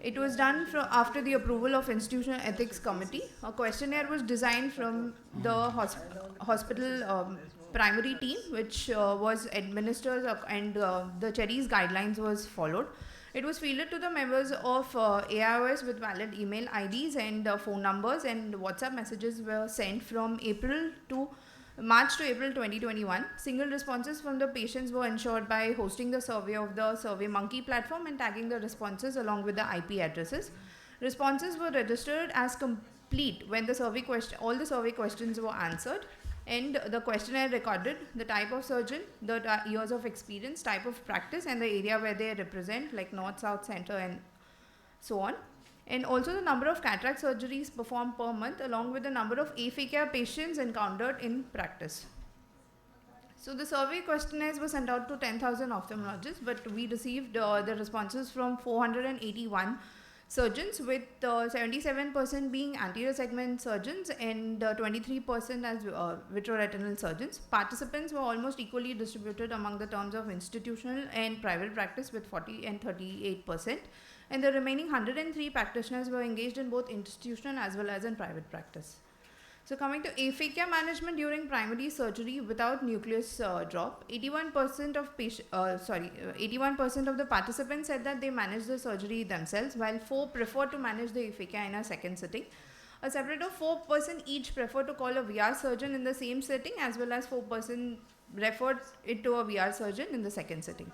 It was done after the approval of Institutional Ethics Committee. A questionnaire was designed from the hospital primary team, which was administered and the Cherry's guidelines was followed. It was fielded to the members of AIOS with valid email IDs and phone numbers, and WhatsApp messages were sent from March to April 2021. Single responses from the patients were ensured by hosting the survey of the SurveyMonkey platform and tagging the responses along with the IP addresses. Responses were registered as complete when all the survey questions were answered, and the questionnaire recorded the type of surgeon, the years of experience, type of practice, and the area where they represent, like north, south, center, and so on. And also the number of cataract surgeries performed per month, along with the number of aphakia patients encountered in practice. So the survey questionnaires were sent out to 10,000 ophthalmologists, but we received the responses from 481 surgeons, with 77% being anterior segment surgeons and 23% as vitreoretinal surgeons. Participants were almost equally distributed among the terms of institutional and private practice, with 40 and 38%. And the remaining 103 practitioners were engaged in both institutional as well as in private practice. So coming to aphakia management during primary surgery without nucleus drop, 81% of the participants said that they managed the surgery themselves, while 4 preferred to manage the aphakia in a second sitting. A separate of 4% each preferred to call a VR surgeon in the same sitting, as well as 4% referred it to a VR surgeon in the second sitting.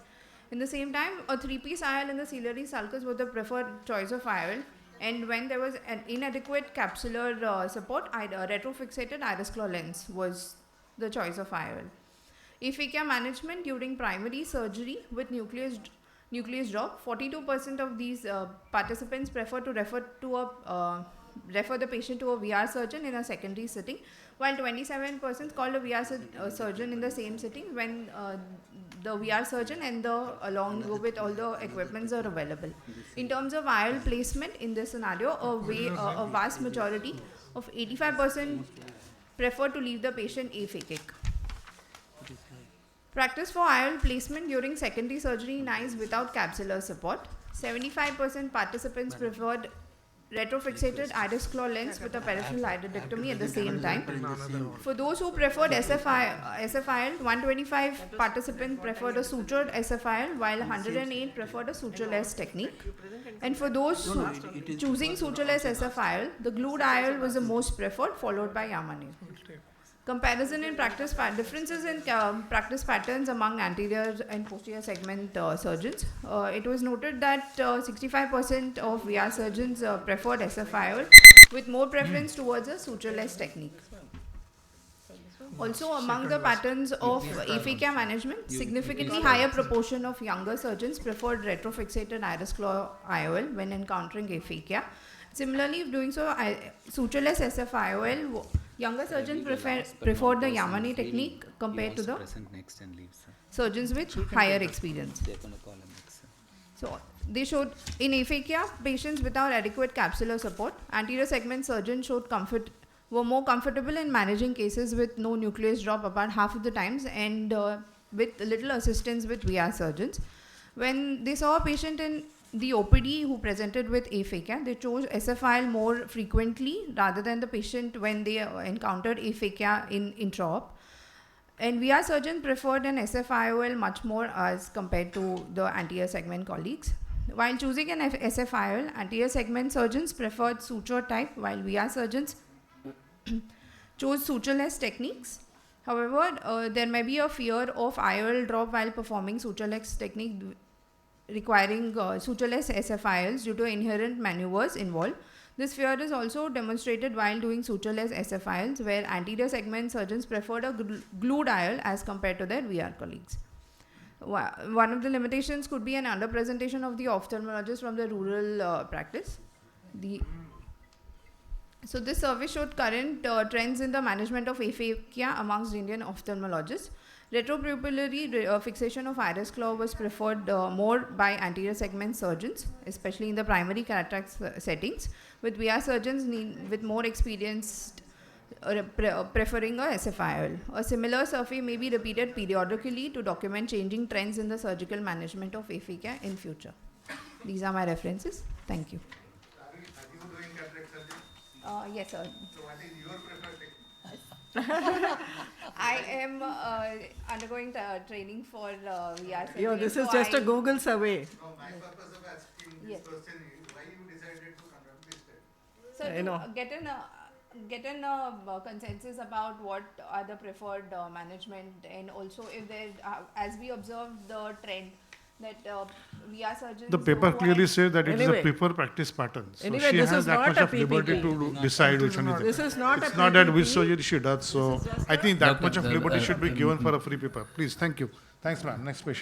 In the same time, a 3-piece IOL in the ciliary sulcus was the preferred choice of IOL, and when there was an inadequate capsular support, retrofixated iris claw lens was the choice of IOL. Aphakia management during primary surgery with nucleus drop, 42% of these participants prefer to refer the patient to a VR surgeon in a secondary sitting, while 27% called a VR surgeon in the same sitting when the VR surgeon and along with all the equipments are available. In terms of IOL placement in this scenario, a vast majority of 85% prefer to leave the patient aphakic. Practice for IOL placement during secondary surgery in eyes without capsular support. 75% participants preferred retrofixated iris claw lens with a peripheral iridectomy at the same time. For those who preferred SFIL, 125 participants preferred a sutured SFIL, while 108 preferred a sutureless technique. And for those choosing sutureless SFIL, the glued IOL was the most preferred, followed by Yamane. Comparison in practice, differences in practice patterns among anterior and posterior segment surgeons. It was noted that 65% of VR surgeons preferred SFIOL, with more preference towards a sutureless technique. Also, among the patterns of aphakia management, significantly higher proportion of younger surgeons preferred retrofixated iris claw IOL when encountering aphakia. Similarly, doing so, sutureless SFIOL, younger surgeons preferred the Yamane technique compared to the surgeons with higher experience. So, they showed in aphakia patients without adequate capsular support, anterior segment surgeons were more comfortable in managing cases with no nucleus drop about half of the times, and with little assistance with VR surgeons. When they saw a patient in the OPD who presented with aphakia, they chose SFIL more frequently rather than the patient when they encountered aphakia in intraop. And VR surgeons preferred an SFIOL much more as compared to the anterior segment colleagues. While choosing an SFIOL, anterior segment surgeons preferred suture type, while VR surgeons chose sutureless techniques. However, there may be a fear of IOL drop while performing sutureless technique requiring sutureless SFILs due to inherent maneuvers involved. This fear is also demonstrated while doing sutureless SFILs, where anterior segment surgeons preferred a glued IOL as compared to their VR colleagues. One of the limitations could be an underrepresentation of the ophthalmologists from the rural practice. So this survey showed current trends in the management of aphakia amongst Indian ophthalmologists. Retropupillary fixation of iris claw was preferred more by anterior segment surgeons, especially in the primary cataract settings, with VR surgeons with more experience preferring a SFIL. A similar survey may be repeated periodically to document changing trends in the surgical management of aphakia in future. These are my references. Thank you. Are you doing cataract surgery? Yes, sir. So what is your preferred technique? I am undergoing training for VR surgery. Yo, this is so just a Google survey. No, my purpose of asking this Yes. question is why you decided to conduct this study? So I to know. get an consensus about what are the preferred management, and also if there, as we observe the trend that VR surgeons. The paper who clearly are- says that it is Anyway. a preferred practice pattern. So Anyway, she this has is that not much a of liberty PPP. to decide which one is This is not It's a not that PPP. which surgery she does. So This is just I think that Doctor, much of liberty should be given for a free paper. Please, thank you. Thanks, ma'am. Next patient.